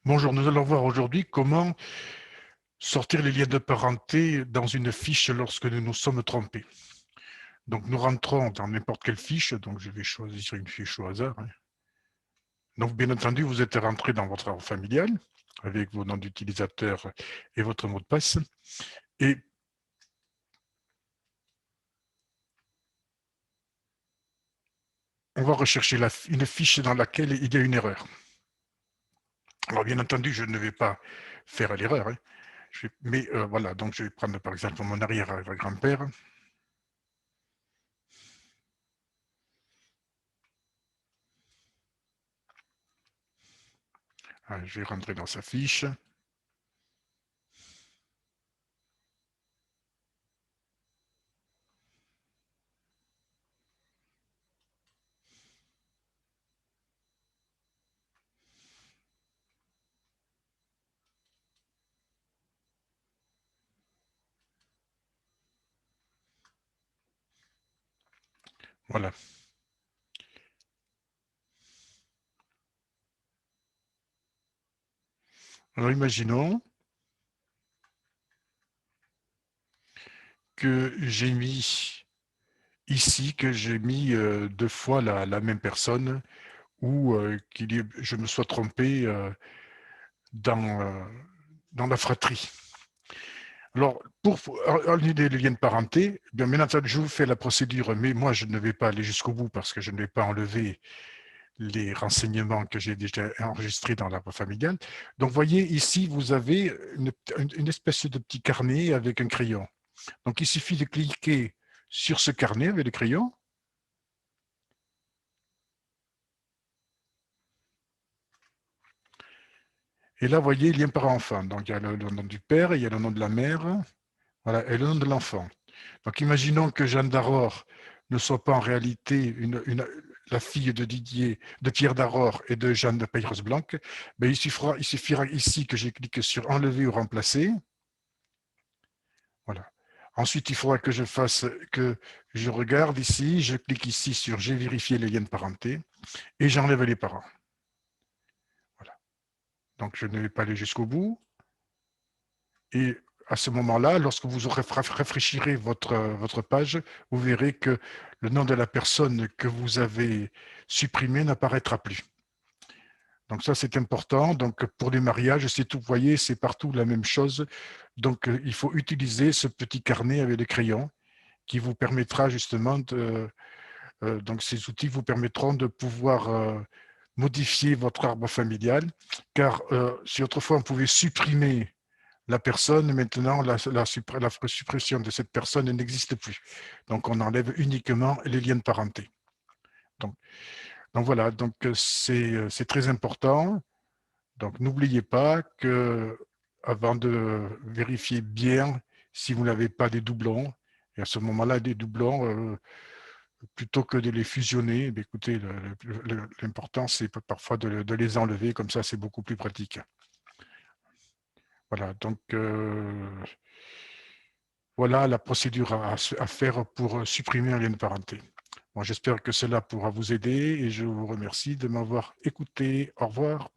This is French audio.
Bonjour, nous allons voir aujourd'hui comment sortir les liens de parenté dans une fiche lorsque nous nous sommes trompés. Donc nous rentrons dans n'importe quelle fiche, donc je vais choisir une fiche au hasard. Donc bien entendu, vous êtes rentré dans votre arbre familial avec vos noms d'utilisateur et votre mot de passe. Et on va rechercher une fiche dans laquelle il y a une erreur. Alors bien entendu, je ne vais pas faire l'erreur, mais voilà, donc je vais prendre par exemple mon arrière-grand-père. Je vais rentrer dans sa fiche. Voilà. Alors imaginons que j'ai mis ici, que j'ai mis deux fois la même personne ou je me sois trompé dans, dans la fratrie. Alors, pour annuler les liens de parenté, bien entendu, je vous fais la procédure, mais moi, je ne vais pas aller jusqu'au bout parce que je ne vais pas enlever les renseignements que j'ai déjà enregistrés dans l'arbre familial. Donc, voyez, ici, vous avez une espèce de petit carnet avec un crayon. Donc, il suffit de cliquer sur ce carnet avec le crayon. Et là, vous voyez, lien parent-enfant. Donc, il y a le nom du père, il y a le nom de la mère, voilà, et le nom de l'enfant. Donc, imaginons que Jeanne d'Arror ne soit pas en réalité la fille de Didier, de Pierre d'Arror et de Jeanne de Peyros-Blanc. Ben, il suffira ici que je clique sur enlever ou remplacer. Voilà. Ensuite, il faudra que je regarde ici, je clique ici sur j'ai vérifié les liens de parenté et j'enlève les parents. Voilà. Donc, je ne vais pas aller jusqu'au bout. Et à ce moment-là, lorsque vous réfléchirez votre page, vous verrez que le nom de la personne que vous avez supprimé n'apparaîtra plus. Donc ça, c'est important. Donc pour les mariages, c'est tout, vous voyez, c'est partout la même chose. Donc il faut utiliser ce petit carnet avec les crayons qui vous permettra justement donc ces outils vous permettront de pouvoir modifier votre arbre familial, car si autrefois on pouvait supprimer la personne, maintenant, la suppression de cette personne n'existe plus. Donc, on enlève uniquement les liens de parenté. Donc, voilà, donc c'est très important. Donc, n'oubliez pas que avant de vérifier bien si vous n'avez pas des doublons, et à ce moment-là, des doublons, plutôt que de les fusionner, eh écoutez, l'important, c'est parfois de les enlever, comme ça, c'est beaucoup plus pratique. Voilà, donc voilà la procédure à faire pour supprimer un lien de parenté. Bon, j'espère que cela pourra vous aider et je vous remercie de m'avoir écouté. Au revoir.